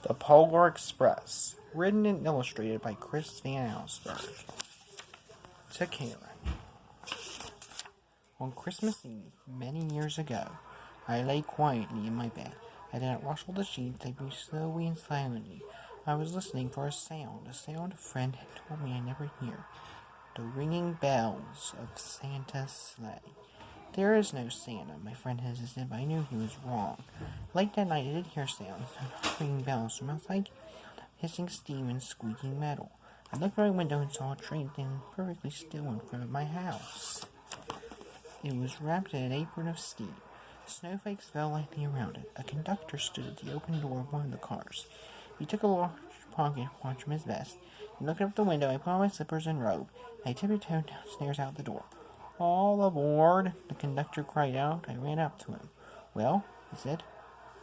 The Polar Express, written and illustrated by Chris Van Allsburg. To Karen. On Christmas Eve, many years ago, I lay quietly in my bed. I did not rustle the sheets, I breathed slowly and silently. I was listening for a sound a friend had told me I never hear. The ringing bells of Santa's sleigh. There is no Santa, my friend hesitated, but I knew he was wrong. Late that night I did hear sounds, ringing bells from outside, hissing steam and squeaking metal. I looked out my window and saw a train standing perfectly still in front of my house. It was wrapped in an apron of steam. Snowflakes fell lightly around it. A conductor stood at the open door of one of the cars. He took a large pocket watch from his vest. He looked up the window. I put on my slippers and robe. I tiptoed downstairs out the door. "All aboard!" the conductor cried out. I ran up to him. "Well," he said,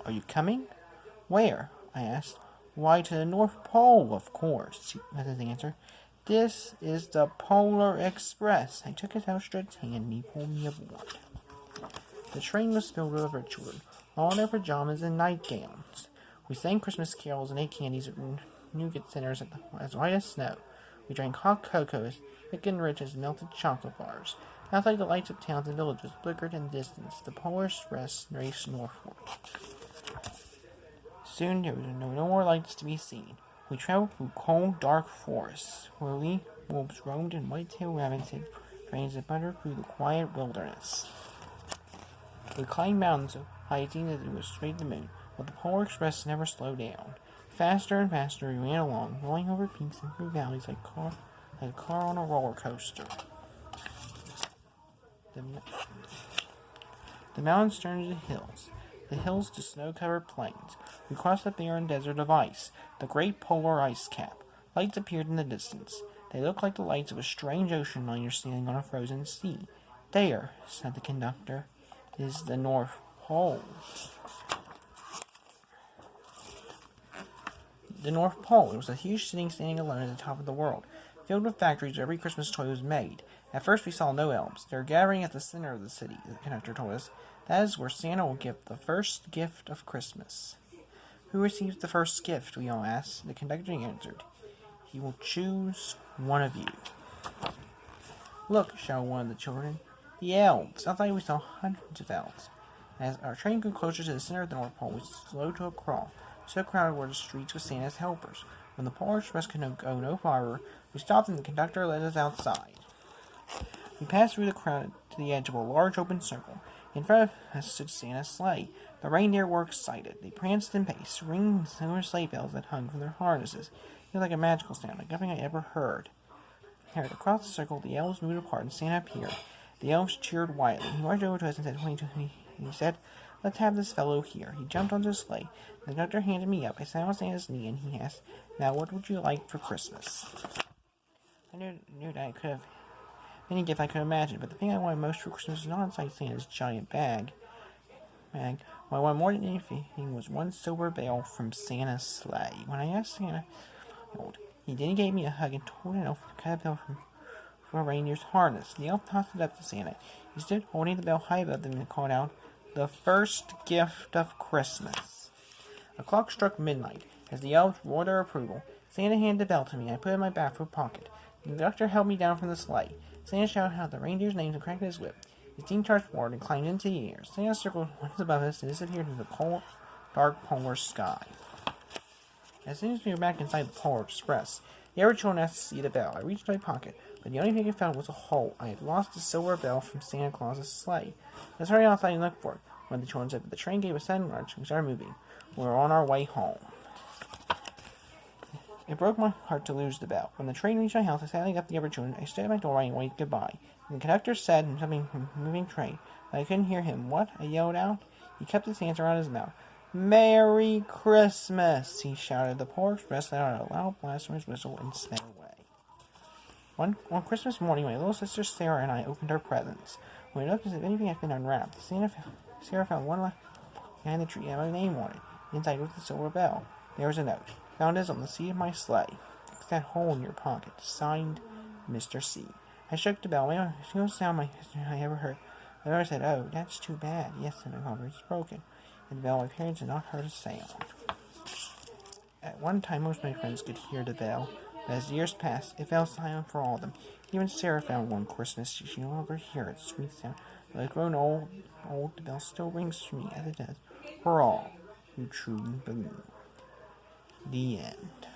"are you coming?" "Where?" I asked. "Why, to the North Pole, of course," was his answer. "This is the Polar Express." I took his outstretched hand and he pulled me aboard. The train was filled with rich children, all in their pajamas and nightgowns. We sang Christmas carols and ate candies at nougat centers as white as snow. We drank hot cocoa as thick and rich as melted chocolate bars. Outside, the lights of towns and villages flickered in the distance. The Polar Express raced northward. Soon there were no more lights to be seen. We traveled through cold, dark forests, where wolves roamed and white-tailed rabbits hid trains that buttered through the quiet wilderness. We climbed mountains so high it seemed as it was straight to the moon, but the Polar Express never slowed down. Faster and faster we ran along, rolling over peaks and through valleys like a car on a roller coaster. The mountains turned into hills, the hills to snow-covered plains. We crossed the barren desert of ice, the great polar ice cap. Lights appeared in the distance. They looked like the lights of a strange ocean liner sailing on a frozen sea. "There," said the conductor, "is the North Pole." The North Pole. It was a huge city standing alone at the top of the world, filled with factories where every Christmas toy was made. At first we saw no elves. They were gathering at the center of the city, the conductor told us. That is where Santa will give the first gift of Christmas. "Who receives the first gift?" we all asked. The conductor answered, "He will choose one of you." "Look," shouted one of the children. "The elves!" Outside we saw hundreds of elves. As our train grew closer to the center of the North Pole, we slowed to a crawl. So crowded were the streets with Santa's helpers. When the Polar Express could go no farther, we stopped and the conductor led us outside. We passed through the crowd to the edge of a large open circle. In front of us stood Santa's sleigh. The reindeer were excited. They pranced and paced, ringing silver sleigh bells that hung from their harnesses. It was like a magical sound, like nothing I ever heard. Across the circle, the elves moved apart and Santa appeared. The elves cheered wildly. He marched over to us and said, he said, "Let's have this fellow here." He jumped onto the sleigh. The conductor handed me up. I sat on Santa's knee and he asked, "Now what would you like for Christmas?" I knew that I could have any gift I could imagine, but the thing I wanted most for Christmas was not inside Santa's giant bag. What I wanted more than anything was one silver bell from Santa's sleigh. When I asked Santa, he then gave me a hug and told an elf to cut a bell from a reindeer's harness. The elf tossed it up to Santa. He stood holding the bell high above them and called out, "The first gift of Christmas." A clock struck midnight. As the elves roared their approval, Santa handed the bell to me. I put it in my bathrobe pocket. The conductor held me down from the sleigh. Santa shouted out the reindeer's names and cracked his whip. His team charged forward and climbed into the air. Santa circled once above us and disappeared into the cold, dark polar sky. As soon as we were back inside the Polar Express, the other children asked to see the bell. I reached my pocket, but the only thing I found was a hole. I had lost the silver bell from Santa Claus's sleigh. Let's hurry outside and look for it, one of the children said, but the train gave a sudden lurch and we started moving. We were on our way home. It broke my heart to lose the bell. When the train reached my house, I sadly left the other children. I stood at my doorway and waved goodbye. And the conductor said something from the moving train, but I couldn't hear him. "What?" I yelled out. He kept his hands around his mouth. "Merry Christmas!" he shouted. The Polar Express let out a loud blast from his whistle and sped away. On Christmas morning, my little sister Sarah and I opened our presents. When we looked as if anything had been unwrapped, Sarah found one behind the tree and my name on it. Inside was the silver bell. There was a note. "Found this on the seat of my sleigh. Fix that hole in your pocket. Signed, Mr. C." I shook the bell. It was the most sound I ever heard. My mother said, "Oh, that's too bad." "Yes," said my mother, "it's broken." And the bell, my parents had not heard a sound. At one time, most of my friends could hear the bell, but as the years passed, it fell silent for all of them. Even Sarah found one Christmas she no longer hear its sweet sound. Though I've grown old, the bell still rings for me as it does for all who truly believe. The end.